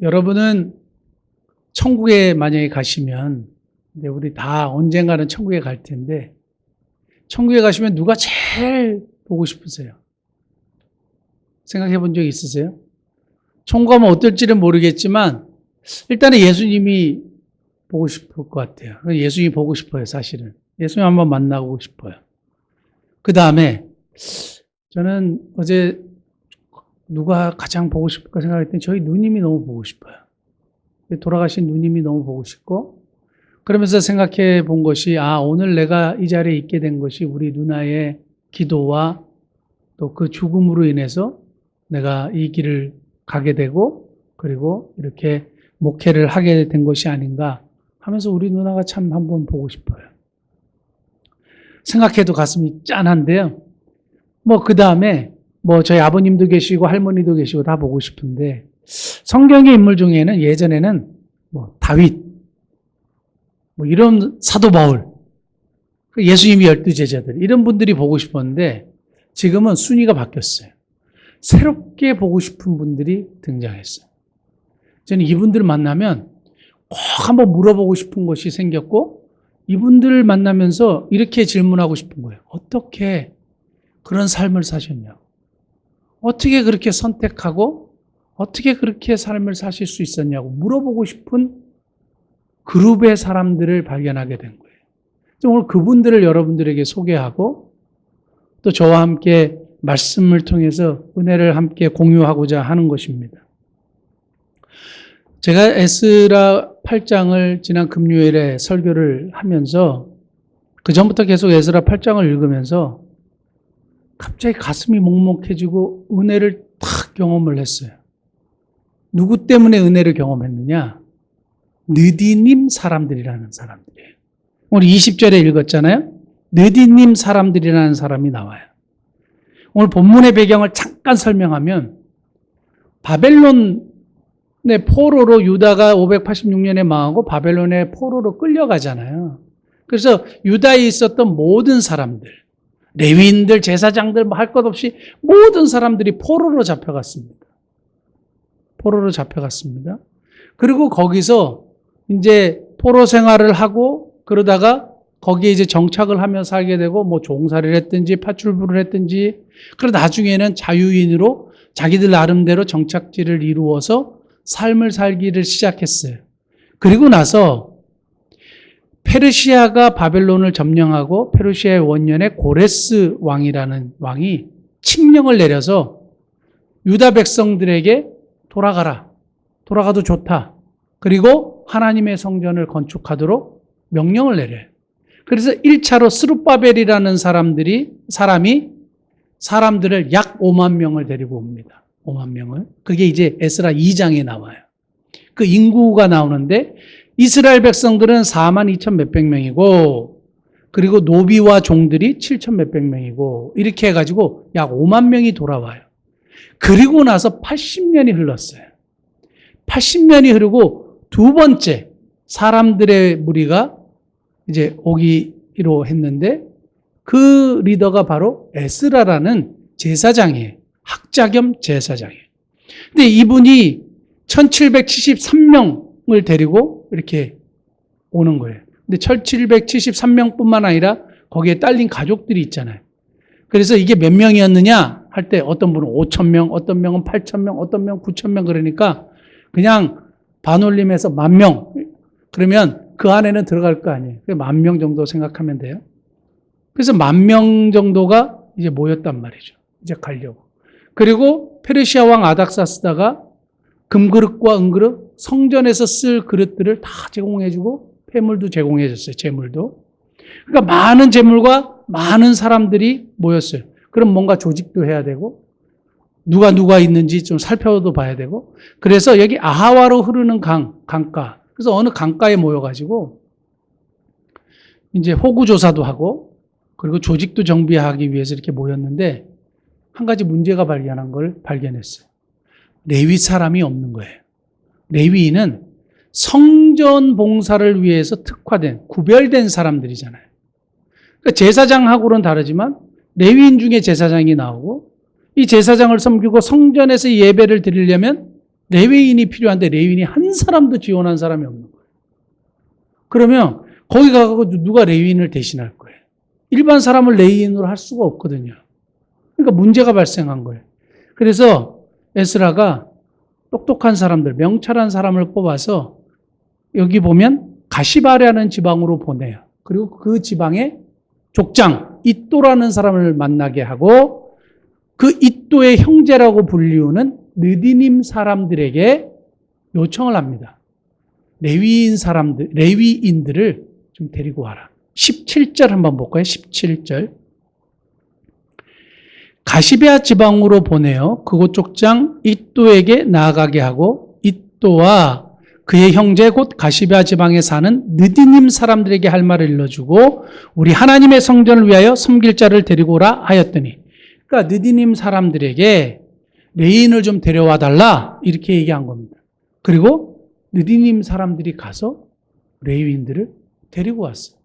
여러분은 천국에 만약에 가시면, 근데 우리 다 언젠가는 천국에 갈 텐데, 천국에 가시면 누가 제일 보고 싶으세요? 생각해 본 적 있으세요? 천국 가면 어떨지는 모르겠지만, 일단은 예수님이 보고 싶을 것 같아요. 예수님이 보고 싶어요, 사실은. 예수님 한번 만나고 싶어요. 그 다음에, 저는 어제 누가 가장 보고 싶을까 생각했더니 저희 누님이 너무 보고 싶어요. 돌아가신 누님이 너무 보고 싶고, 그러면서 생각해 본 것이, 오늘 내가 이 자리에 있게 된 것이 우리 누나의 기도와 또 그 죽음으로 인해서 내가 이 길을 가게 되고, 그리고 이렇게 목회를 하게 된 것이 아닌가 하면서 우리 누나가 참 한번 보고 싶어요. 생각해도 가슴이 짠한데요. 그 다음에, 저희 아버님도 계시고 할머니도 계시고 다 보고 싶은데, 성경의 인물 중에는 예전에는 다윗, 이런 사도 바울, 예수님이 12제자들, 이런 분들이 보고 싶었는데, 지금은 순위가 바뀌었어요. 새롭게 보고 싶은 분들이 등장했어요. 저는 이분들을 만나면 꼭 한번 물어보고 싶은 것이 생겼고, 이분들을 만나면서 이렇게 질문하고 싶은 거예요. 어떻게 그런 삶을 사셨냐고. 어떻게 그렇게 선택하고 어떻게 그렇게 삶을 사실 수 있었냐고 물어보고 싶은 그룹의 사람들을 발견하게 된 거예요. 오늘 그분들을 여러분들에게 소개하고 또 저와 함께 말씀을 통해서 은혜를 함께 공유하고자 하는 것입니다. 제가 에스라 8장을 지난 금요일에 설교를 하면서 그 전부터 계속 에스라 8장을 읽으면서 갑자기 가슴이 먹먹해지고 은혜를 탁 경험을 했어요. 누구 때문에 은혜를 경험했느냐? 느디님 사람들이라는 사람들이에요. 오늘 20절에 읽었잖아요. 느디님 사람들이라는 사람이 나와요. 오늘 본문의 배경을 잠깐 설명하면 바벨론의 포로로 유다가 586년에 망하고 바벨론의 포로로 끌려가잖아요. 그래서 유다에 있었던 모든 사람들, 레위인들, 제사장들 할 것 없이 모든 사람들이 포로로 잡혀갔습니다. 포로로 잡혀갔습니다. 그리고 거기서 이제 포로 생활을 하고 그러다가 거기에 이제 정착을 하며 살게 되고 종살이를 했든지 파출부를 했든지 그러다 나중에는 자유인으로 자기들 나름대로 정착지를 이루어서 삶을 살기를 시작했어요. 그리고 나서 페르시아가 바벨론을 점령하고 페르시아의 원년에 고레스 왕이라는 왕이 칙령을 내려서 유다 백성들에게 돌아가도 좋다. 그리고 하나님의 성전을 건축하도록 명령을 내려요. 그래서 1차로 스룹바벨이라는 사람이 사람들을 약 5만 명을 데리고 옵니다. 5만 명을. 그게 이제 에스라 2장에 나와요. 그 인구가 나오는데 이스라엘 백성들은 4만 2천 몇백 명이고 그리고 노비와 종들이 7천 몇백 명이고 이렇게 해가지고 약 5만 명이 돌아와요. 그리고 나서 80년이 흘렀어요. 80년이 흐르고 두 번째 사람들의 무리가 이제 오기로 했는데 그 리더가 바로 에스라라는 제사장이에요. 학자 겸 제사장이에요. 근데 이분이 1773명을 데리고 이렇게 오는 거예요. 근데 1773명뿐만 아니라 거기에 딸린 가족들이 있잖아요. 그래서 이게 몇 명이었느냐 할 때 어떤 분은 5,000명, 어떤 명은 8,000명, 어떤 명은 9,000명 그러니까 그냥 반올림해서 10,000명. 그러면 그 안에는 들어갈 거 아니에요. 10,000명 정도 생각하면 돼요. 그래서 10,000명 정도가 이제 모였단 말이죠. 이제 가려고. 그리고 페르시아 왕 아닥사스다가 금그릇과 은그릇, 성전에서 쓸 그릇들을 다 제공해주고 폐물도 제공해줬어요. 재물도. 그러니까 많은 재물과 많은 사람들이 모였어요. 그럼 뭔가 조직도 해야 되고 누가 있는지 좀 살펴도 봐야 되고 그래서 여기 아하와로 흐르는 강가 그래서 어느 강가에 모여가지고 이제 호구 조사도 하고 그리고 조직도 정비하기 위해서 이렇게 모였는데 한 가지 문제가 발견했어요. 레위 사람이 없는 거예요. 레위인은 성전 봉사를 위해서 특화된 구별된 사람들이잖아요. 그러니까 제사장하고는 다르지만 레위인 중에 제사장이 나오고 이 제사장을 섬기고 성전에서 예배를 드리려면 레위인이 필요한데 레위인이 한 사람도 지원한 사람이 없는 거예요. 그러면 거기 가서 누가 레위인을 대신할 거예요? 일반 사람을 레위인으로 할 수가 없거든요. 그러니까 문제가 발생한 거예요. 그래서 에스라가 똑똑한 사람들, 명철한 사람을 뽑아서 여기 보면 가시바라는 지방으로 보내요. 그리고 그 지방의 족장, 이또라는 사람을 만나게 하고 그 이또의 형제라고 불리우는 느디님 사람들에게 요청을 합니다. 레위인들을 좀 데리고 와라. 17절 한번 볼까요? 17절. 가시베아 지방으로 보내어 그곳 족장 이또에게 나아가게 하고 이또와 그의 형제 곧 가시베아 지방에 사는 느디님 사람들에게 할 말을 일러주고 우리 하나님의 성전을 위하여 섬길 자를 데리고 오라 하였더니, 그러니까 느디님 사람들에게 레위인을 좀 데려와 달라 이렇게 얘기한 겁니다. 그리고 느디님 사람들이 가서 레위인들을 데리고 왔어요.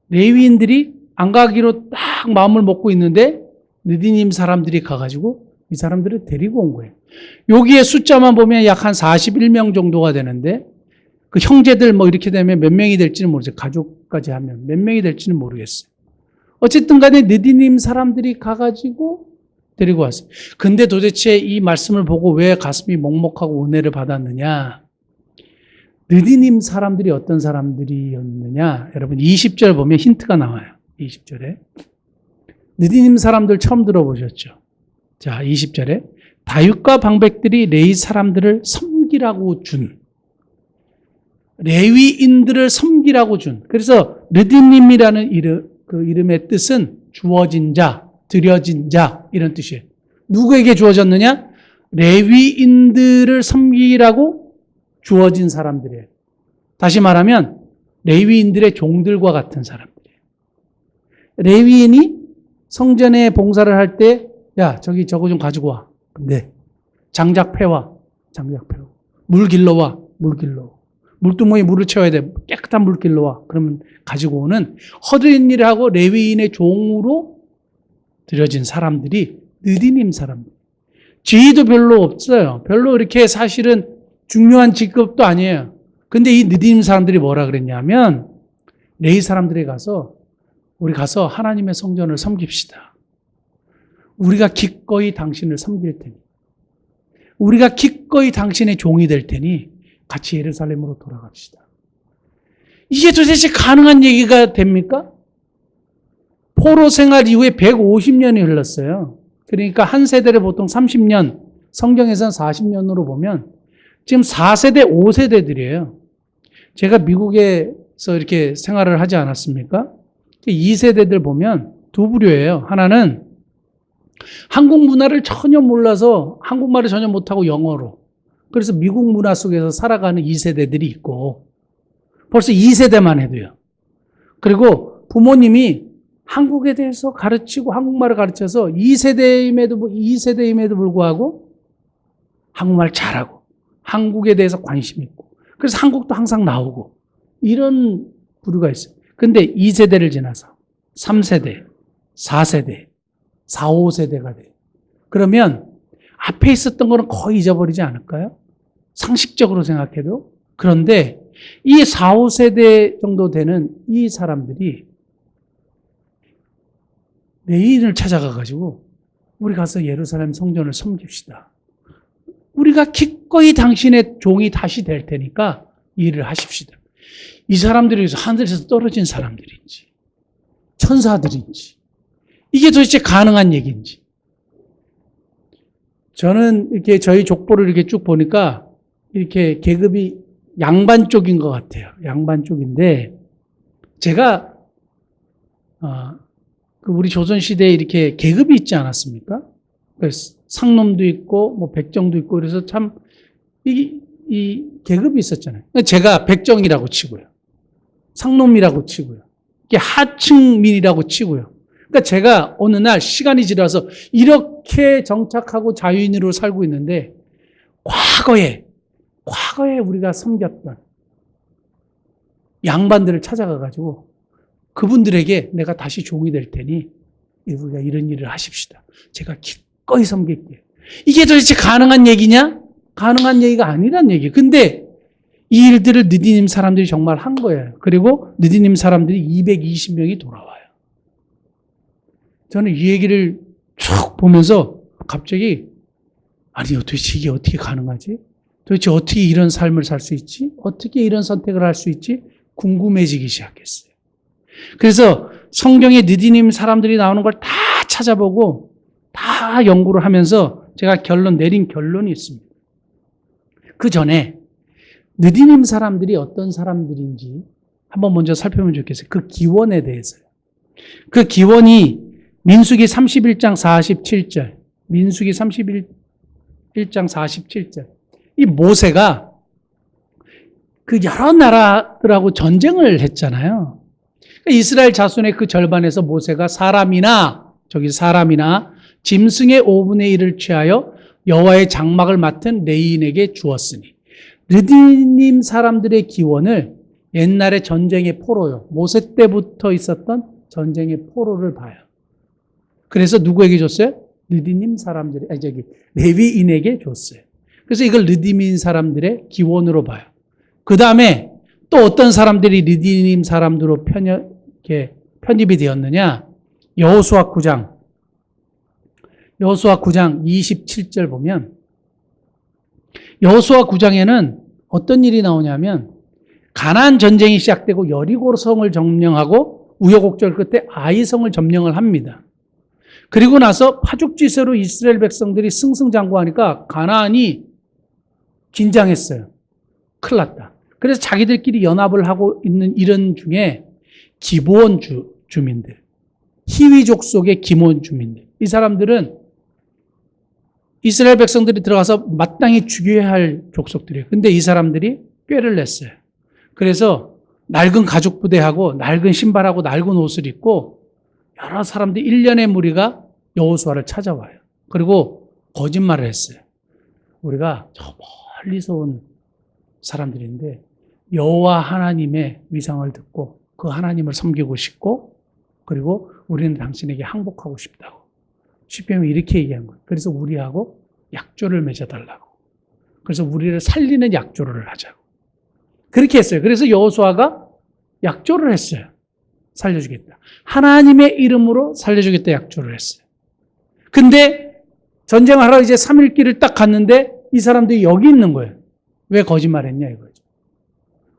레위인들이 안 가기로 딱 마음을 먹고 있는데 느디님 사람들이 가가지고 이 사람들을 데리고 온 거예요. 여기에 숫자만 보면 약 한 41명 정도가 되는데 그 형제들 뭐 이렇게 되면 몇 명이 될지는 모르겠어요. 가족까지 하면 몇 명이 될지는 모르겠어요. 어쨌든 간에 느디님 사람들이 가가지고 데리고 왔어요. 근데 도대체 이 말씀을 보고 왜 가슴이 먹먹하고 은혜를 받았느냐? 느디님 사람들이 어떤 사람들이었느냐? 여러분 20절 보면 힌트가 나와요. 20절에. 느디님 사람들 처음 들어보셨죠? 자, 20절에 다윗과 방백들이 레위 사람들을 섬기라고 준, 레위인들을 섬기라고 준. 그래서 느디님이라는 그 이름의 뜻은 주어진 자, 드려진 자 이런 뜻이에요. 누구에게 주어졌느냐? 레위인들을 섬기라고 주어진 사람들이에요. 다시 말하면 레위인들의 종들과 같은 사람들이에요. 레위인이 성전에 봉사를 할 때, 야, 저기 저거 좀 가지고 와. 근데 장작 패와. 물 길러와. 물두멍에 물을 채워야 돼. 깨끗한 물 길러와. 그러면 가지고 오는 허드렛 일을 하고 레위인의 종으로 들여진 사람들이 느디님 사람들. 지위도 별로 없어요. 별로 이렇게 사실은 중요한 직급도 아니에요. 근데 이 느디님 사람들이 뭐라 그랬냐면 레위 사람들이 가서 우리 가서 하나님의 성전을 섬깁시다. 우리가 기꺼이 당신을 섬길 테니, 우리가 기꺼이 당신의 종이 될 테니 같이 예루살렘으로 돌아갑시다. 이게 도대체 가능한 얘기가 됩니까? 포로 생활 이후에 150년이 흘렀어요. 그러니까 한 세대를 보통 30년, 성경에서는 40년으로 보면 지금 4세대, 5세대들이에요. 제가 미국에서 이렇게 생활을 하지 않았습니까? 2세대들 보면 두 부류예요. 하나는 한국 문화를 전혀 몰라서 한국말을 전혀 못하고 영어로, 그래서 미국 문화 속에서 살아가는 2세대들이 있고, 벌써 2세대만 해도요. 그리고 부모님이 한국에 대해서 가르치고 한국말을 가르쳐서 2세대임에도 불구하고 한국말 잘하고 한국에 대해서 관심 있고, 그래서 한국도 항상 나오고, 이런 부류가 있어요. 근데 2세대를 지나서 3세대, 4세대, 4, 5세대가 돼요. 그러면 앞에 있었던 거는 거의 잊어버리지 않을까요? 상식적으로 생각해도. 그런데 이 4, 5세대 정도 되는 이 사람들이 레위인을 찾아가가지고 우리 가서 예루살렘 성전을 섬깁시다. 우리가 기꺼이 당신의 종이 다시 될 테니까 일을 하십시다. 이 사람들이 하늘에서 떨어진 사람들인지 천사들인지 이게 도대체 가능한 얘기인지. 저는 이렇게 저희 족보를 이렇게 쭉 보니까 이렇게 계급이 양반 쪽인 것 같아요. 양반 쪽인데 제가 우리 조선시대에 이렇게 계급이 있지 않았습니까? 상놈도 있고 뭐 백정도 있고 그래서 참 이 계급이 있었잖아요. 제가 백정이라고 치고요. 상놈이라고 치고요. 이게 하층민이라고 치고요. 그러니까 제가 어느 날 시간이 지나서 이렇게 정착하고 자유인으로 살고 있는데 과거에 우리가 섬겼던 양반들을 찾아가가지고 그분들에게 내가 다시 종이 될 테니 우리가 이런 일을 하십시다. 제가 기꺼이 섬길게요. 이게 도대체 가능한 얘기냐? 가능한 얘기가 아니란 얘기예요. 근데 이 일들을 느디님 사람들이 정말 한 거예요. 그리고 느디님 사람들이 220명이 돌아와요. 저는 이 얘기를 쭉 보면서 갑자기 아니 도대체 이게 어떻게 가능하지? 도대체 어떻게 이런 삶을 살 수 있지? 어떻게 이런 선택을 할 수 있지? 궁금해지기 시작했어요. 그래서 성경에 느디님 사람들이 나오는 걸 다 찾아보고 다 연구를 하면서 제가 내린 결론이 있습니다. 그 전에 느디님 사람들이 어떤 사람들인지 한번 먼저 살펴보면 좋겠어요. 그 기원에 대해서요. 그 기원이 민수기 31장 47절, 민수기 31장 47절. 이 모세가 그 여러 나라들하고 전쟁을 했잖아요. 이스라엘 자손의 그 절반에서 모세가 사람이나 짐승의 5분의 1을 취하여 여호와의 장막을 맡은 레위인에게 주었으니 느디님 사람들의 기원을 옛날의 전쟁의 포로요. 모세 때부터 있었던 전쟁의 포로를 봐요. 그래서 누구에게 줬어요? 레위인에게 줬어요. 그래서 이걸 느디님 사람들의 기원으로 봐요. 그 다음에 또 어떤 사람들이 느디님 사람들로 편입이 되었느냐? 여호수아 9장 27절 보면 여호수아 9장에는 어떤 일이 나오냐면 가나안 전쟁이 시작되고 여리고 성을 점령하고 우여곡절 끝에 아이성을 점령을 합니다. 그리고 나서 파죽지세로 이스라엘 백성들이 승승장구하니까 가나안이 긴장했어요. 큰일 났다. 그래서 자기들끼리 연합을 하고 있는 이런 중에 기브온 주민들, 히위족 속의 기브온 주민들, 이 사람들은 이스라엘 백성들이 들어가서 마땅히 죽여야 할 족속들이에요. 근데 이 사람들이 꾀를 냈어요. 그래서 낡은 가죽 부대하고 낡은 신발하고 낡은 옷을 입고 여러 사람들이 1년의 무리가 여호수아를 찾아와요. 그리고 거짓말을 했어요. 우리가 저 멀리서 온 사람들인데 여호와 하나님의 위상을 듣고 그 하나님을 섬기고 싶고 그리고 우리는 당신에게 항복하고 싶다고. 쉽게 말하면 이렇게 얘기한 거예요. 그래서 우리하고 약조를 맺어달라고. 그래서 우리를 살리는 약조를 하자고. 그렇게 했어요. 그래서 여호수아가 약조를 했어요. 살려주겠다. 하나님의 이름으로 살려주겠다 약조를 했어요. 근데 전쟁하러 이제 3일 길을 딱 갔는데 이 사람들이 여기 있는 거예요. 왜 거짓말했냐 이거죠.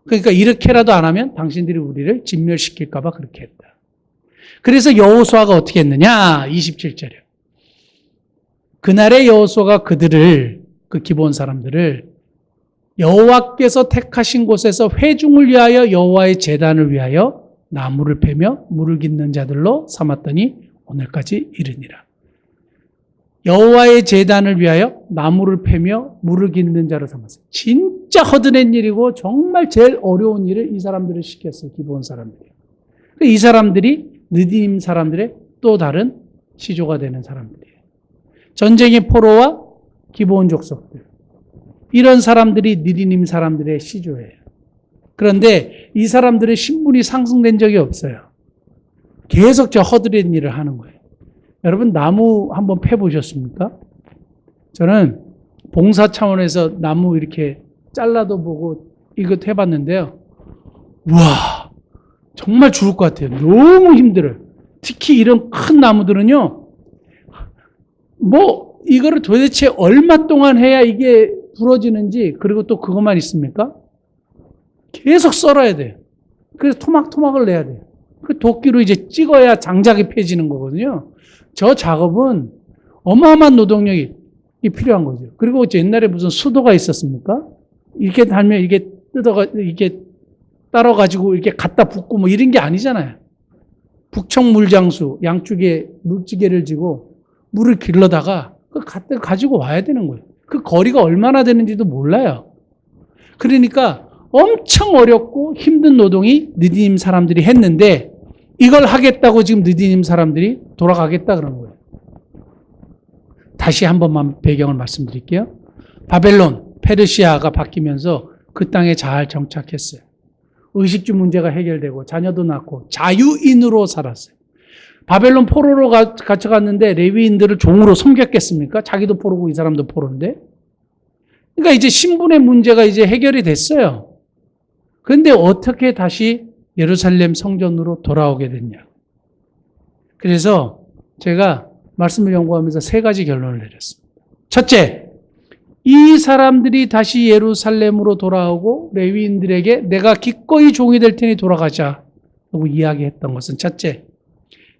그러니까 이렇게라도 안 하면 당신들이 우리를 진멸시킬까 봐 그렇게 했다. 그래서 여호수아가 어떻게 했느냐? 27절이요. 그날의 여호수아가 그들을 그 기브온 사람들을 여호와께서 택하신 곳에서 회중을 위하여 여호와의 제단을 위하여 나무를 패며 물을 깃는 자들로 삼았더니 오늘까지 이르니라. 여호와의 제단을 위하여 나무를 패며 물을 깃는 자로 삼았어요. 진짜 허드렛 일이고 정말 제일 어려운 일을 이 사람들을 시켰어요. 기브온 사람들이. 이 사람들이 느디님 사람들의 또 다른 시조가 되는 사람들이에요. 전쟁의 포로와 기브온 족속들. 이런 사람들이 느디님 사람들의 시조예요. 그런데 이 사람들의 신분이 상승된 적이 없어요. 계속 저 허드렛 일을 하는 거예요. 여러분 나무 한번 패보셨습니까? 저는 봉사 차원에서 나무 이렇게 잘라도 보고 이것 해봤는데요. 우와 정말 죽을 것 같아요. 너무 힘들어요. 특히 이런 큰 나무들은요. 이거를 도대체 얼마 동안 해야 이게 부러지는지 그리고 또 그것만 있습니까? 계속 썰어야 돼요. 그래서 토막토막을 내야 돼요. 그 도끼로 이제 찍어야 장작이 펴지는 거거든요. 저 작업은 어마어마한 노동력이 필요한 거죠. 그리고 옛날에 무슨 수도가 있었습니까? 이렇게 달면 이게 이게 따라가지고 이렇게 갖다 붓고 이런 게 아니잖아요. 북청물장수, 양쪽에 물지개를 지고 물을 길러다가 가지고 와야 되는 거예요. 그 거리가 얼마나 되는지도 몰라요. 그러니까 엄청 어렵고 힘든 노동이 느디님 사람들이 했는데 이걸 하겠다고 지금 느디님 사람들이 돌아가겠다 그런 거예요. 다시 한 번만 배경을 말씀드릴게요. 바벨론, 페르시아가 바뀌면서 그 땅에 잘 정착했어요. 의식주 문제가 해결되고 자녀도 낳고 자유인으로 살았어요. 바벨론 포로로 갇혀갔는데 레위인들을 종으로 섬겼겠습니까? 자기도 포로고 이 사람도 포로인데. 그러니까 이제 신분의 문제가 이제 해결이 됐어요. 그런데 어떻게 다시 예루살렘 성전으로 돌아오게 됐냐. 그래서 제가 말씀을 연구하면서 세 가지 결론을 내렸습니다. 첫째, 이 사람들이 다시 예루살렘으로 돌아오고 레위인들에게 내가 기꺼이 종이 될 테니 돌아가자 라고 이야기했던 것은 첫째,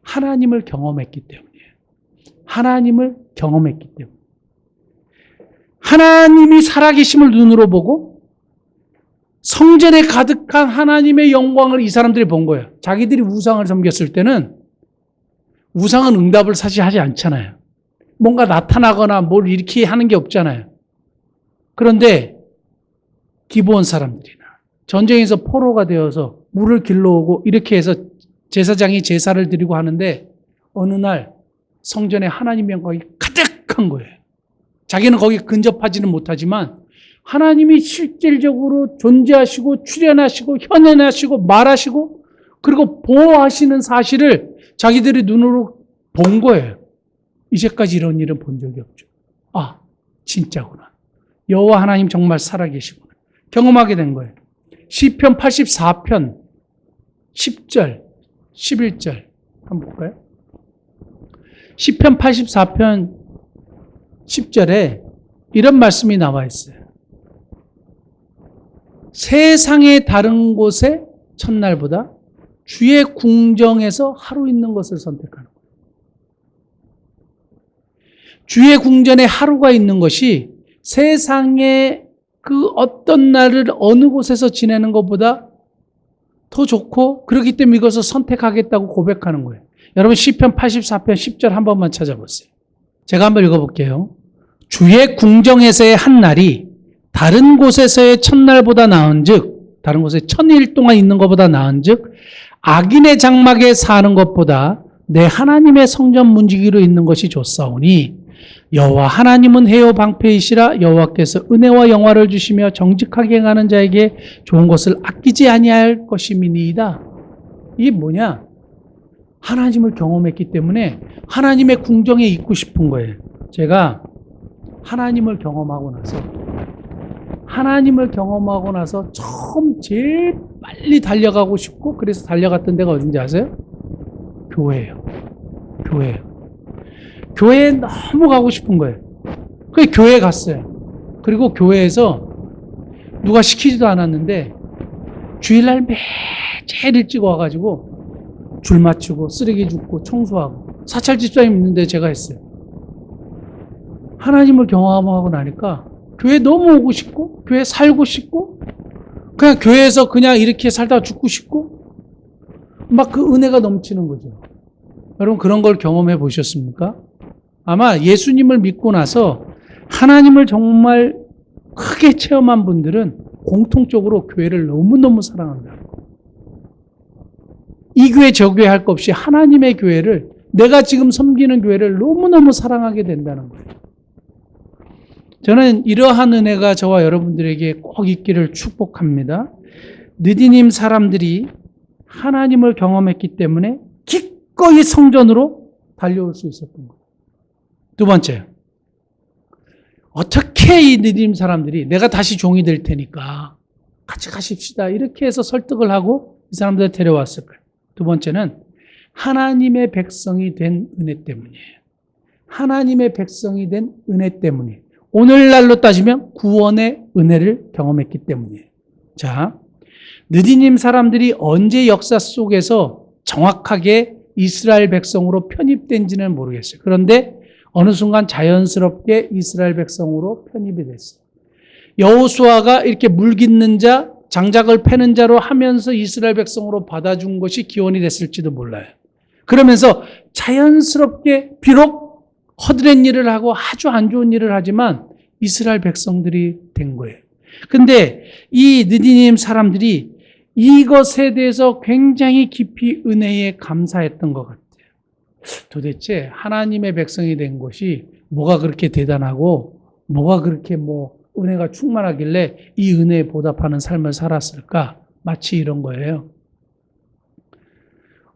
하나님을 경험했기 때문이에요. 하나님을 경험했기 때문에. 하나님이 살아계심을 눈으로 보고 성전에 가득한 하나님의 영광을 이 사람들이 본 거예요. 자기들이 우상을 섬겼을 때는 우상은 응답을 사실 하지 않잖아요. 뭔가 나타나거나 뭘 이렇게 하는 게 없잖아요. 그런데 기브온 사람들이나 전쟁에서 포로가 되어서 물을 길러오고 이렇게 해서 제사장이 제사를 드리고 하는데 어느 날 성전에 하나님의 영광이 가득한 거예요. 자기는 거기 근접하지는 못하지만 하나님이 실질적으로 존재하시고 출현하시고 현현하시고 말하시고 그리고 보호하시는 사실을 자기들이 눈으로 본 거예요. 이제까지 이런 일은 본 적이 없죠. 아, 진짜구나. 여호와 하나님 정말 살아계시구나. 경험하게 된 거예요. 시편 84편 10절, 11절 한번 볼까요? 시편 84편 10절에 이런 말씀이 나와 있어요. 세상의 다른 곳에 첫날보다 주의 궁정에서 하루 있는 것을 선택하는 거예요. 주의 궁전에 하루가 있는 것이 세상의 그 어떤 날을 어느 곳에서 지내는 것보다 더 좋고 그렇기 때문에 이것을 선택하겠다고 고백하는 거예요. 여러분 시편 84편 10절 한 번만 찾아보세요. 제가 한번 읽어볼게요. 주의 궁정에서의 한 날이 다른 곳에서의 첫날보다 나은즉 다른 곳에 1000일 동안 있는 것보다 나은즉 악인의 장막에 사는 것보다 내 하나님의 성전 문지기로 있는 것이 좋사오니 여호와 하나님은 해요 방패이시라 여호와께서 은혜와 영화를 주시며 정직하게 행하는 자에게 좋은 것을 아끼지 아니할 것임이니이다. 이게 뭐냐? 하나님을 경험했기 때문에 하나님의 궁정에 있고 싶은 거예요. 제가 하나님을 경험하고 나서 처음 제일 빨리 달려가고 싶고 그래서 달려갔던 데가 어딘지 아세요? 교회예요. 교회에 너무 가고 싶은 거예요. 그래서 교회에 갔어요. 그리고 교회에서 누가 시키지도 않았는데 주일날 제일 일찍 와가지고 줄 맞추고 쓰레기 줍고 청소하고 사찰 집사님 있는데 제가 했어요. 하나님을 경험하고 나니까 교회 너무 오고 싶고 교회 살고 싶고 그냥 교회에서 그냥 이렇게 살다가 죽고 싶고 막 그 은혜가 넘치는 거죠. 여러분 그런 걸 경험해 보셨습니까? 아마 예수님을 믿고 나서 하나님을 정말 크게 체험한 분들은 공통적으로 교회를 너무너무 사랑한다. 이 교회 저 교회 할 것 없이 하나님의 교회를 내가 지금 섬기는 교회를 너무너무 사랑하게 된다는 거예요. 저는 이러한 은혜가 저와 여러분들에게 꼭 있기를 축복합니다. 느디님 사람들이 하나님을 경험했기 때문에 기꺼이 성전으로 달려올 수 있었던 거예요. 두 번째, 어떻게 이 느디님 사람들이 내가 다시 종이 될 테니까 같이 가십시다 이렇게 해서 설득을 하고 이 사람들을 데려왔을까요? 두 번째는 하나님의 백성이 된 은혜 때문이에요. 하나님의 백성이 된 은혜 때문이에요. 오늘날로 따지면 구원의 은혜를 경험했기 때문이에요. 자, 느디님 사람들이 언제 역사 속에서 정확하게 이스라엘 백성으로 편입된지는 모르겠어요. 그런데 어느 순간 자연스럽게 이스라엘 백성으로 편입이 됐어요. 여호수아가 이렇게 물 깃는 자, 장작을 패는 자로 하면서 이스라엘 백성으로 받아준 것이 기원이 됐을지도 몰라요. 그러면서 자연스럽게 비록 허드렛 일을 하고 아주 안 좋은 일을 하지만 이스라엘 백성들이 된 거예요. 근데 이 느디님 사람들이 이것에 대해서 굉장히 깊이 은혜에 감사했던 것 같아요. 도대체 하나님의 백성이 된 것이 뭐가 그렇게 대단하고 뭐가 그렇게 은혜가 충만하길래 이 은혜에 보답하는 삶을 살았을까? 마치 이런 거예요.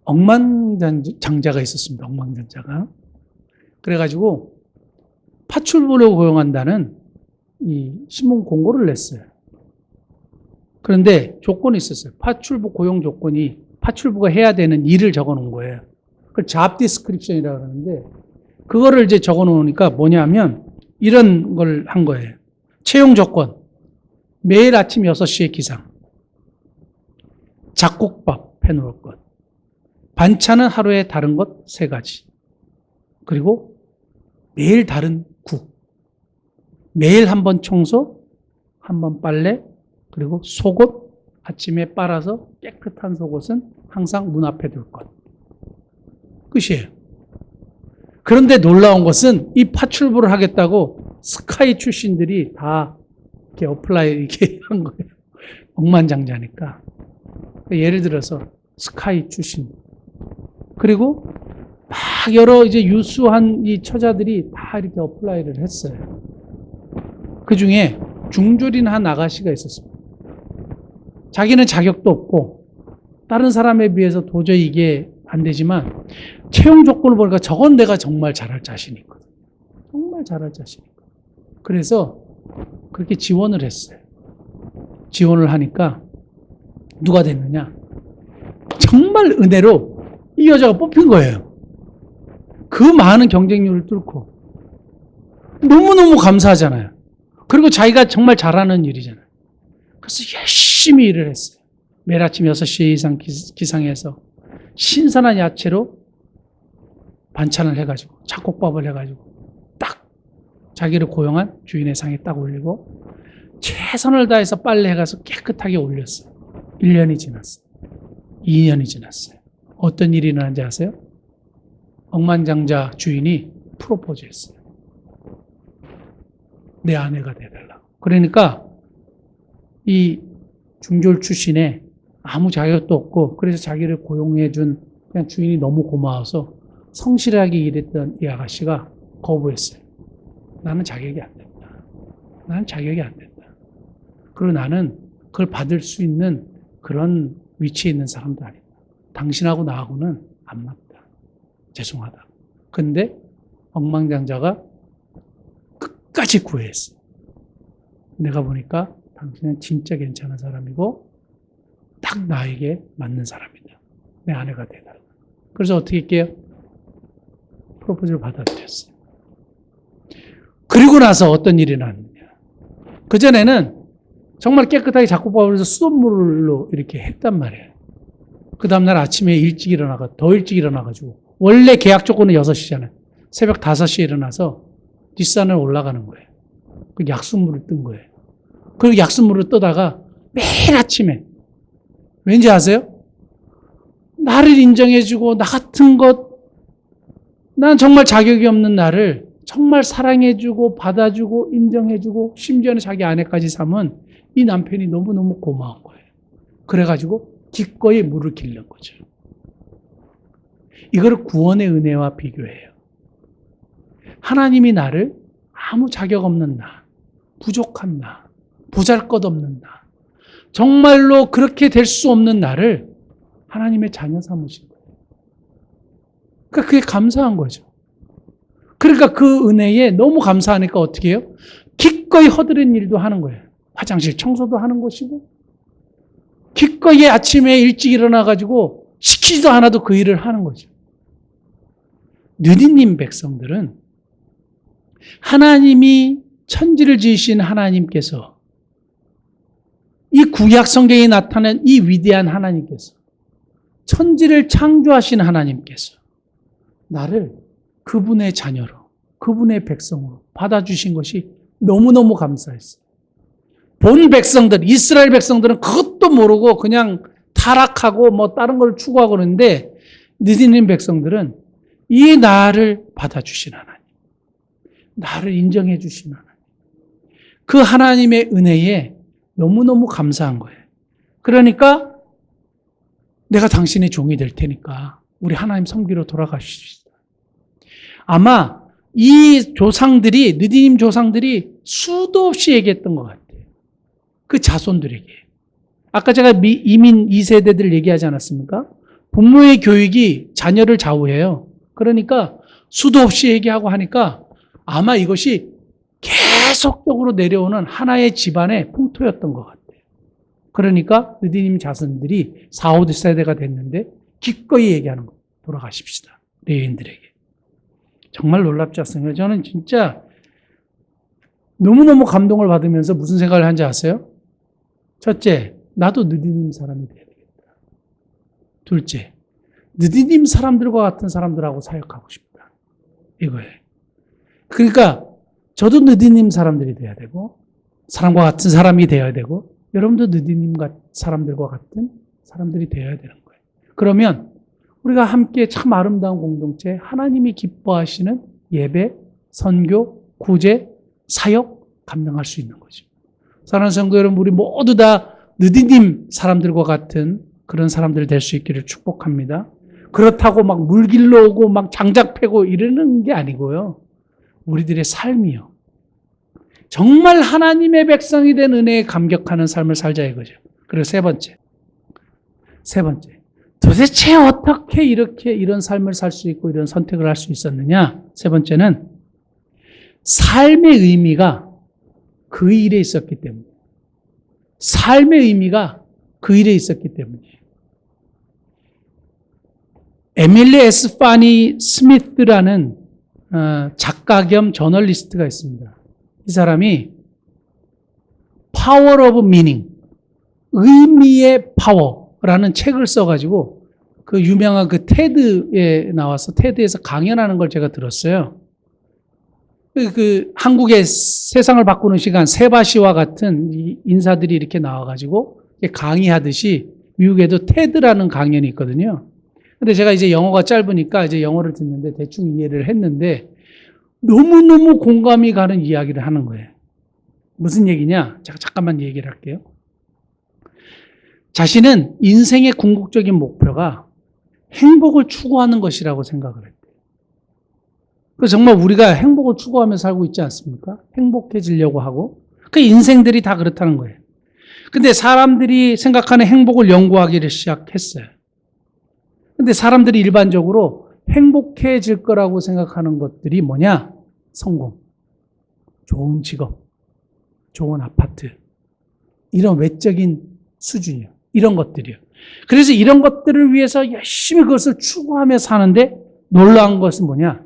억만장자가 있었습니다. 억만장자가. 그래가지고 파출부를 고용한다는 이 신문 공고를 냈어요. 그런데 조건이 있었어요. 파출부 고용 조건이 파출부가 해야 되는 일을 적어 놓은 거예요. 그걸 잡 디스크립션이라고 그러는데 그거를 이제 적어 놓으니까 뭐냐면 이런 걸 한 거예요. 채용 조건. 매일 아침 6시에 기상. 잡곡밥 해놓을 것. 반찬은 하루에 다른 것 3가지. 그리고 매일 다른 국. 매일 한 번 청소, 한 번 빨래, 그리고 속옷 아침에 빨아서 깨끗한 속옷은 항상 문 앞에 둘 것. 끝이에요. 그런데 놀라운 것은 이 파출부를 하겠다고 스카이 출신들이 다 이렇게 어플라이 이렇게 한 거예요. 억만장자니까. 예를 들어서 스카이 출신. 그리고 막 여러 이제 유수한 이 처자들이 다 이렇게 어플라이를 했어요. 그 중에 중졸인 한 아가씨가 있었습니다. 자기는 자격도 없고 다른 사람에 비해서 도저히 이게 안 되지만 채용 조건을 보니까 저건 내가 정말 잘할 자신이 있거든. 정말 잘할 자신이 있거든. 그래서 그렇게 지원을 했어요. 지원을 하니까 누가 됐느냐? 정말 은혜로 이 여자가 뽑힌 거예요. 그 많은 경쟁률을 뚫고. 너무너무 감사하잖아요. 그리고 자기가 정말 잘하는 일이잖아요. 그래서 열심히 일을 했어요. 매일 아침 6시 이상 기상해서 신선한 야채로 반찬을 해가지고 잡곡밥을 해가지고 딱 자기를 고용한 주인의 상에 딱 올리고 최선을 다해서 빨래해가서 깨끗하게 올렸어요. 1년이 지났어요. 2년이 지났어요. 어떤 일이 일어난지 아세요? 억만장자 주인이 프로포즈 했어요. 내 아내가 돼달라고. 그러니까 이 중졸 출신에 아무 자격도 없고 그래서 자기를 고용해준 그냥 주인이 너무 고마워서 성실하게 일했던 이 아가씨가 거부했어요. 나는 자격이 안 된다. 나는 자격이 안 된다. 그리고 나는 그걸 받을 수 있는 그런 위치에 있는 사람도 아니다. 당신하고 나하고는 안 맞다. 죄송하다. 근데 억만장자가 끝까지 구애했어요. 내가 보니까 당신은 진짜 괜찮은 사람이고 딱 나에게 맞는 사람이다. 내 아내가 되달라. 그래서 어떻게 할게요? 프로포즈를 받아들였어요. 그리고 나서 어떤 일이 났느냐. 그전에는 정말 깨끗하게 잡곡밥을 해서 수돗물로 이렇게 했단 말이에요. 그 다음날 아침에 일찍 더 일찍 일어나가지고 원래 계약 조건은 6시잖아요. 새벽 5시에 일어나서 뒷산을 올라가는 거예요. 그 약수물을 뜬 거예요. 그리고 약수물을 떠다가 매일 아침에 왠지 아세요? 나를 인정해주고 나 같은 난 정말 자격이 없는 나를 정말 사랑해주고 받아주고 인정해주고 심지어는 자기 아내까지 삼은 이 남편이 너무너무 고마운 거예요. 그래가지고 기꺼이 물을 길른 거죠. 이거를 구원의 은혜와 비교해요. 하나님이 나를 아무 자격 없는 나, 부족한 나, 보잘것없는 나, 정말로 그렇게 될 수 없는 나를 하나님의 자녀 삼으신 거예요. 그러니까 그게 감사한 거죠. 그러니까 그 은혜에 너무 감사하니까 어떻게 해요? 기꺼이 허드렛 일도 하는 거예요. 화장실 청소도 하는 것이고 기꺼이 아침에 일찍 일어나가지고 시키지도 않아도 그 일을 하는 거죠. 느디님 백성들은 하나님이 천지를 지으신 하나님께서 이 구약 성경에 나타난 이 위대한 하나님께서 천지를 창조하신 하나님께서 나를 그분의 자녀로 그분의 백성으로 받아주신 것이 너무너무 감사했어요. 본 백성들, 이스라엘 백성들은 그것도 모르고 그냥 타락하고 뭐 다른 걸 추구하고 그러는데 느디님 백성들은 이 나를 받아주신 하나님, 나를 인정해 주신 하나님, 그 하나님의 은혜에 너무너무 감사한 거예요. 그러니까 내가 당신의 종이 될 테니까 우리 하나님 섬기러 돌아가십시다. 아마 이 조상들이, 느디님 조상들이 수도 없이 얘기했던 것 같아요. 그 자손들에게. 아까 제가 이민 2세대들 얘기하지 않았습니까? 부모의 교육이 자녀를 좌우해요. 그러니까 수도 없이 얘기하고 하니까 아마 이것이 계속적으로 내려오는 하나의 집안의 풍토였던 것 같아요. 그러니까 느디님 자손들이 4, 5세대가 됐는데 기꺼이 얘기하는 거. 돌아가십시다. 레위인들에게. 정말 놀랍지 않습니까? 저는 진짜 너무너무 감동을 받으면서 무슨 생각을 한지 아세요? 첫째, 나도 느디님 사람이 돼야 되겠다. 둘째, 느디님 사람들과 같은 사람들하고 사역하고 싶다. 이거예요. 그러니까 저도 느디님 사람들이 돼야 되고 사람과 같은 사람이 되어야 되고 여러분도 느디님 사람들과 같은 사람들이 되어야 되는 거예요. 그러면 우리가 함께 참 아름다운 공동체, 하나님이 기뻐하시는 예배, 선교, 구제, 사역 감당할 수 있는 거죠. 사랑하는 성도 여러분, 우리 모두 다 느디님 사람들과 같은 그런 사람들 될 수 있기를 축복합니다. 그렇다고 막 물길로 오고 막 장작 패고 이러는 게 아니고요. 우리들의 삶이요. 정말 하나님의 백성이 된 은혜에 감격하는 삶을 살자 이거죠. 그리고 세 번째. 도대체 어떻게 이런 삶을 살 수 있고 이런 선택을 할 수 있었느냐? 세 번째는 삶의 의미가 그 일에 있었기 때문이에요. 삶의 의미가 그 일에 있었기 때문이에요. 에밀리 에스파니 스미스라는 작가 겸 저널리스트가 있습니다. 이 사람이 Power of Meaning, 의미의 파워라는 책을 써가지고 그 유명한 그 테드에 나와서 테드에서 강연하는 걸 제가 들었어요. 그 한국의 세상을 바꾸는 시간 세바시와 같은 인사들이 이렇게 나와가지고 강의하듯이 미국에도 테드라는 강연이 있거든요. 근데 제가 이제 영어가 짧으니까 이제 영어를 듣는데 대충 이해를 했는데 너무너무 공감이 가는 이야기를 하는 거예요. 무슨 얘기냐? 제가 잠깐만 얘기를 할게요. 자신은 인생의 궁극적인 목표가 행복을 추구하는 것이라고 생각을 했대요. 그래서 정말 우리가 행복을 추구하며 살고 있지 않습니까? 행복해지려고 하고. 그 인생들이 다 그렇다는 거예요. 근데 사람들이 생각하는 행복을 연구하기를 시작했어요. 근데 사람들이 일반적으로 행복해질 거라고 생각하는 것들이 뭐냐? 성공, 좋은 직업, 좋은 아파트, 이런 외적인 수준이요. 이런 것들이요. 그래서 이런 것들을 위해서 열심히 그것을 추구하며 사는데 놀라운 것은 뭐냐?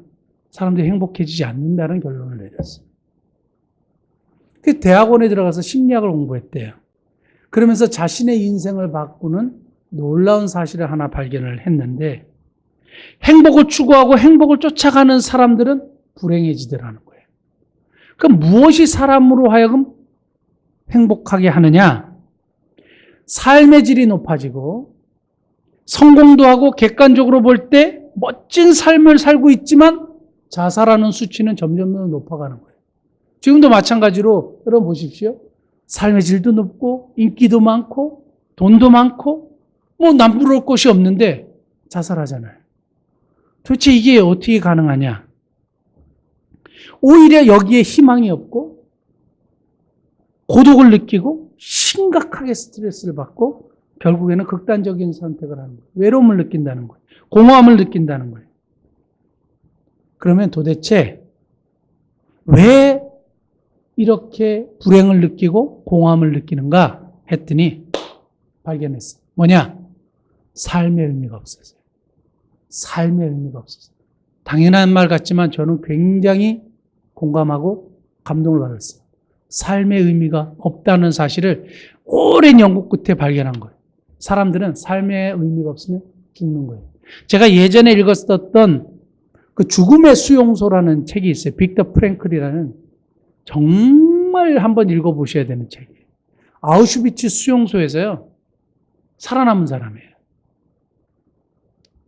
사람들이 행복해지지 않는다는 결론을 내렸어요. 그 대학원에 들어가서 심리학을 공부했대요. 그러면서 자신의 인생을 바꾸는 놀라운 사실을 하나 발견을 했는데 행복을 추구하고 행복을 쫓아가는 사람들은 불행해지더라는 거예요. 그럼 무엇이 사람으로 하여금 행복하게 하느냐? 삶의 질이 높아지고 성공도 하고 객관적으로 볼 때 멋진 삶을 살고 있지만 자살하는 수치는 점점 높아가는 거예요. 지금도 마찬가지로 여러분 보십시오. 삶의 질도 높고 인기도 많고 돈도 많고 뭐 남부러울 것이 없는데 자살하잖아요. 도대체 이게 어떻게 가능하냐? 오히려 여기에 희망이 없고 고독을 느끼고 심각하게 스트레스를 받고 결국에는 극단적인 선택을 하는 거예요. 외로움을 느낀다는 거예요. 공허함을 느낀다는 거예요. 그러면 도대체 왜 이렇게 불행을 느끼고 공허함을 느끼는가 했더니 발견했어요. 뭐냐? 삶의 의미가 없었어요. 삶의 의미가 없었어요. 당연한 말 같지만 저는 굉장히 공감하고 감동을 받았어요. 삶의 의미가 없다는 사실을 오랜 연구 끝에 발견한 거예요. 사람들은 삶의 의미가 없으면 죽는 거예요. 제가 예전에 읽었었던 그 죽음의 수용소라는 책이 있어요. 빅터 프랭클이라는 정말 한번 읽어보셔야 되는 책이에요. 아우슈비츠 수용소에서요. 살아남은 사람이에요.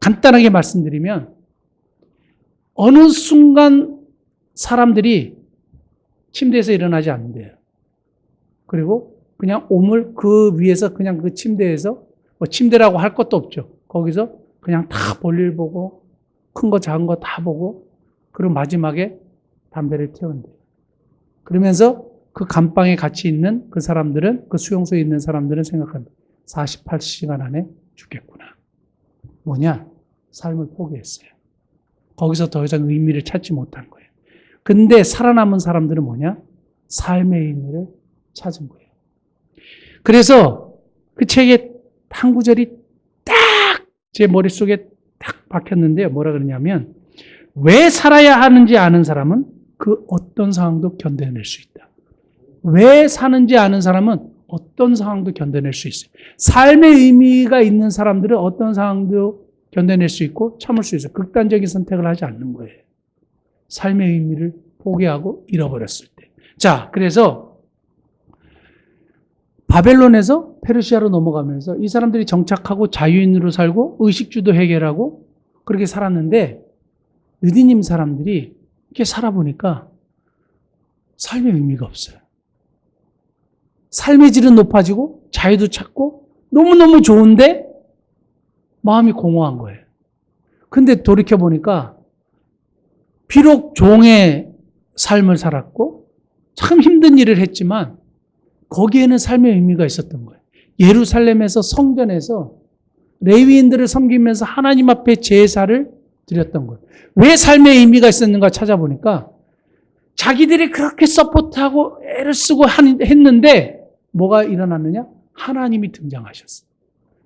간단하게 말씀드리면 어느 순간 사람들이 침대에서 일어나지 않는데요. 그리고 그냥 오물 그 위에서 그냥 그 침대에서 뭐 침대라고 할 것도 없죠. 거기서 그냥 다 볼일 보고 큰 거 작은 거 다 보고 그리고 마지막에 담배를 태운대요. 그러면서 그 감방에 같이 있는 그 사람들은 그 수용소에 있는 사람들은 생각합니다. 48시간 안에 죽겠구나. 뭐냐? 삶을 포기했어요. 거기서 더 이상 의미를 찾지 못한 거예요. 근데 살아남은 사람들은 뭐냐? 삶의 의미를 찾은 거예요. 그래서 그 책에 한 구절이 딱 제 머릿속에 딱 박혔는데요. 뭐라 그러냐면 왜 살아야 하는지 아는 사람은 그 어떤 상황도 견뎌낼 수 있다. 왜 사는지 아는 사람은 어떤 상황도 견뎌낼 수 있어요. 삶의 의미가 있는 사람들은 어떤 상황도 견뎌낼 수 있고 참을 수 있어요. 극단적인 선택을 하지 않는 거예요. 삶의 의미를 포기하고 잃어버렸을 때. 자, 그래서 바벨론에서 페르시아로 넘어가면서 이 사람들이 정착하고 자유인으로 살고 의식주도 해결하고 그렇게 살았는데 느디님 사람들이 이렇게 살아보니까 삶의 의미가 없어요. 삶의 질은 높아지고 자유도 찾고 너무너무 좋은데 마음이 공허한 거예요. 근데 돌이켜보니까 비록 종의 삶을 살았고 참 힘든 일을 했지만 거기에는 삶의 의미가 있었던 거예요. 예루살렘에서 성전에서 레위인들을 섬기면서 하나님 앞에 제사를 드렸던 거예요. 왜 삶의 의미가 있었는가 찾아보니까 자기들이 그렇게 서포트하고 애를 쓰고 했는데 뭐가 일어났느냐? 하나님이 등장하셨어요.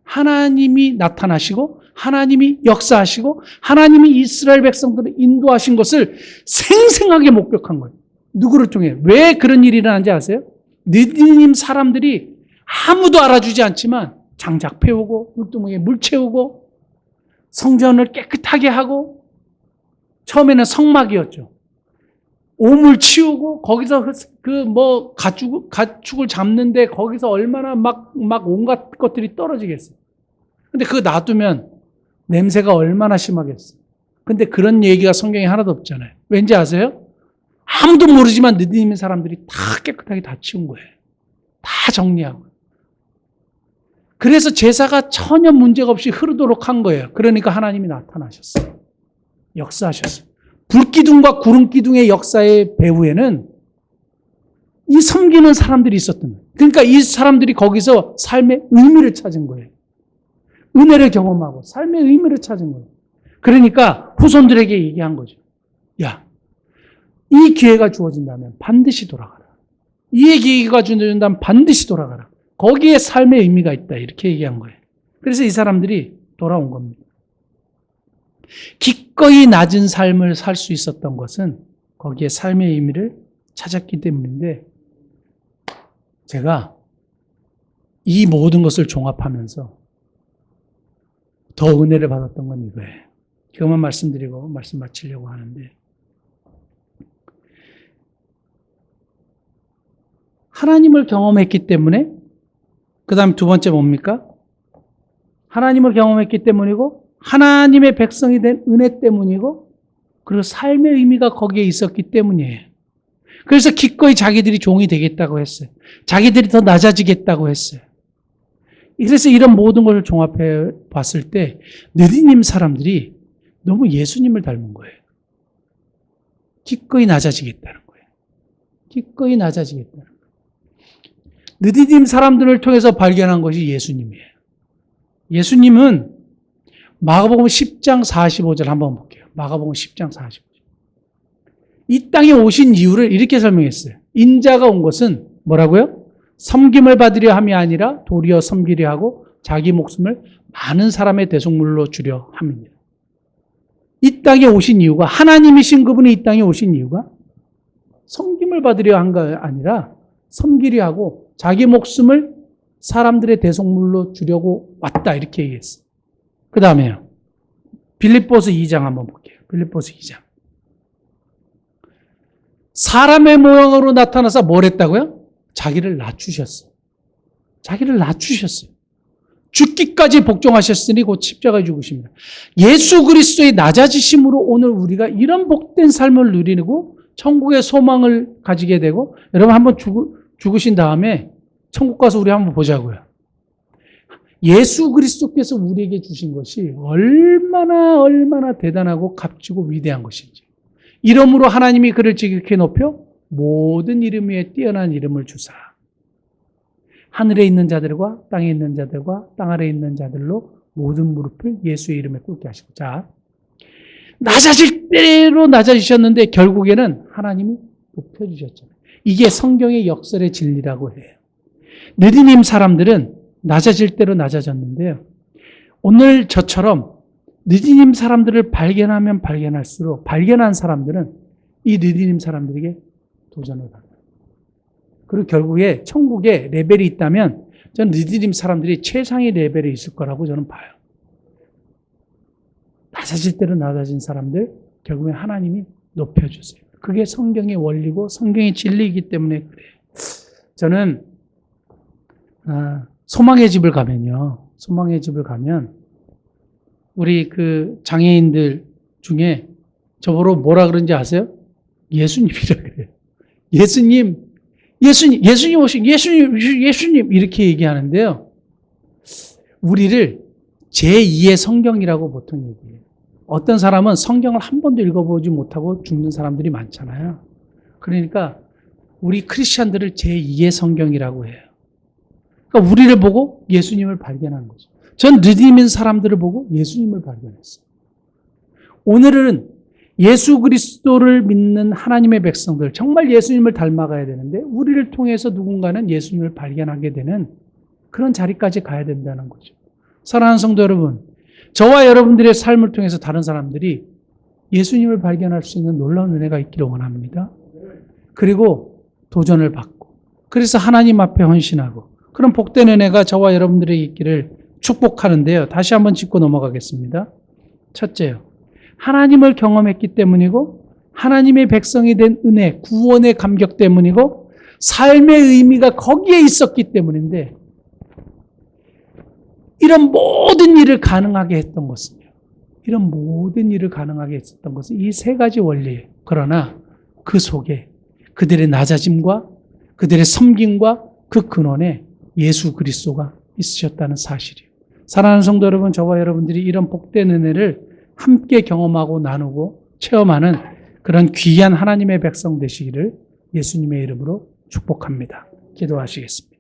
하나님이 나타나시고 하나님이 역사하시고 하나님이 이스라엘 백성들을 인도하신 것을 생생하게 목격한 거예요. 누구를 통해? 왜 그런 일이 일어난지 아세요? 느디님 사람들이 아무도 알아주지 않지만 장작 패우고 물두멍에 물 채우고 성전을 깨끗하게 하고 처음에는 성막이었죠. 오물 치우고 거기서 가축을 잡는데 거기서 얼마나 막 온갖 것들이 떨어지겠어요. 근데 그거 놔두면 냄새가 얼마나 심하겠어요. 근데 그런 얘기가 성경에 하나도 없잖아요. 왠지 아세요? 아무도 모르지만 느디님 사람들이 다 깨끗하게 다 치운 거예요. 다 정리하고. 그래서 제사가 전혀 문제가 없이 흐르도록 한 거예요. 그러니까 하나님이 나타나셨어요. 역사하셨어요. 불기둥과 구름기둥의 역사의 배후에는 이 섬기는 사람들이 있었던 거예요. 그러니까 이 사람들이 거기서 삶의 의미를 찾은 거예요. 은혜를 경험하고 삶의 의미를 찾은 거예요. 그러니까 후손들에게 얘기한 거죠. 야, 이 기회가 주어진다면 반드시 돌아가라. 이 기회가 주어진다면 반드시 돌아가라. 거기에 삶의 의미가 있다. 이렇게 얘기한 거예요. 그래서 이 사람들이 돌아온 겁니다. 기꺼이 낮은 삶을 살 수 있었던 것은 거기에 삶의 의미를 찾았기 때문인데 제가 이 모든 것을 종합하면서 더 은혜를 받았던 건 이거예요. 그것만 말씀드리고 말씀 마치려고 하는데 하나님을 경험했기 때문에 그 다음에 두 번째 뭡니까? 하나님을 경험했기 때문이고 하나님의 백성이 된 은혜 때문이고 그리고 삶의 의미가 거기에 있었기 때문이에요. 그래서 기꺼이 자기들이 종이 되겠다고 했어요. 자기들이 더 낮아지겠다고 했어요. 그래서 이런 모든 것을 종합해 봤을 때 느디님 사람들이 너무 예수님을 닮은 거예요. 기꺼이 낮아지겠다는 거예요. 기꺼이 낮아지겠다는 거예요. 느디님 사람들을 통해서 발견한 것이 예수님이에요. 예수님은 마가복음 10장 45절 한번 볼게요. 마가복음 10장 45절. 이 땅에 오신 이유를 이렇게 설명했어요. 인자가 온 것은 뭐라고요? 섬김을 받으려 함이 아니라 도리어 섬기려 하고 자기 목숨을 많은 사람의 대속물로 주려 함입니다. 이 땅에 오신 이유가 하나님이신 그분이 이 땅에 오신 이유가 섬김을 받으려 한 거 아니라 섬기려 하고 자기 목숨을 사람들의 대속물로 주려고 왔다 이렇게 얘기했어요. 그 다음에요. 빌립보서 2장 한번 볼게요. 빌립보서 2장. 사람의 모양으로 나타나서 뭘 했다고요? 자기를 낮추셨어요. 자기를 낮추셨어요. 죽기까지 복종하셨으니 곧 십자가에 죽으십니다. 예수 그리스도의 낮아지심으로 오늘 우리가 이런 복된 삶을 누리고 천국의 소망을 가지게 되고 여러분 한번 죽으신 다음에 천국 가서 우리 한번 보자고요. 예수 그리스도께서 우리에게 주신 것이 얼마나 대단하고 값지고 위대한 것인지. 이름으로 하나님이 그를 지극히 높여 모든 이름 위에 뛰어난 이름을 주사. 하늘에 있는 자들과 땅에 있는 자들과 땅 아래에 있는 자들로 모든 무릎을 예수의 이름에 꿇게 하시고. 자, 낮아질 대로 낮아지셨는데 결국에는 하나님이 높여주셨잖아요. 이게 성경의 역설의 진리라고 해요. 느디님 사람들은 낮아질 대로 낮아졌는데요. 오늘 저처럼 느디님 사람들을 발견하면 발견할수록 발견한 사람들은 이 느디님 사람들에게 도전을 받아요. 그리고 결국에 천국에 레벨이 있다면 저는 느디님 사람들이 최상의 레벨에 있을 거라고 저는 봐요. 낮아질 대로 낮아진 사람들 결국에 하나님이 높여주세요. 그게 성경의 원리고 성경의 진리이기 때문에 그래요. 저는 소망의 집을 가면 우리 그 장애인들 중에 저보러 뭐라 그런지 아세요? 예수님이라 그래요. 예수님 오신 예수님 이렇게 얘기하는데요. 우리를 제2의 성경이라고 보통 얘기해요. 어떤 사람은 성경을 한 번도 읽어보지 못하고 죽는 사람들이 많잖아요. 그러니까 우리 크리스찬들을 제2의 성경이라고 해요. 그러니까 우리를 보고 예수님을 발견한 거죠. 전 느디민 사람들을 보고 예수님을 발견했어요. 오늘은 예수 그리스도를 믿는 하나님의 백성들, 정말 예수님을 닮아가야 되는데 우리를 통해서 누군가는 예수님을 발견하게 되는 그런 자리까지 가야 된다는 거죠. 사랑하는 성도 여러분, 저와 여러분들의 삶을 통해서 다른 사람들이 예수님을 발견할 수 있는 놀라운 은혜가 있기를 원합니다. 그리고 도전을 받고, 그래서 하나님 앞에 헌신하고, 그런 복된 은혜가 저와 여러분들에게 있기를 축복하는데요. 다시 한번 짚고 넘어가겠습니다. 첫째요. 하나님을 경험했기 때문이고, 하나님의 백성이 된 은혜, 구원의 감격 때문이고, 삶의 의미가 거기에 있었기 때문인데, 이런 모든 일을 가능하게 했던 것은요. 이런 모든 일을 가능하게 했었던 것은 이 세 가지 원리예요. 그러나 그 속에 그들의 낮아짐과 그들의 섬김과 그 근원에 예수 그리스도가 있으셨다는 사실이에요. 사랑하는 성도 여러분, 저와 여러분들이 이런 복된 은혜를 함께 경험하고 나누고 체험하는 그런 귀한 하나님의 백성 되시기를 예수님의 이름으로 축복합니다. 기도하시겠습니다.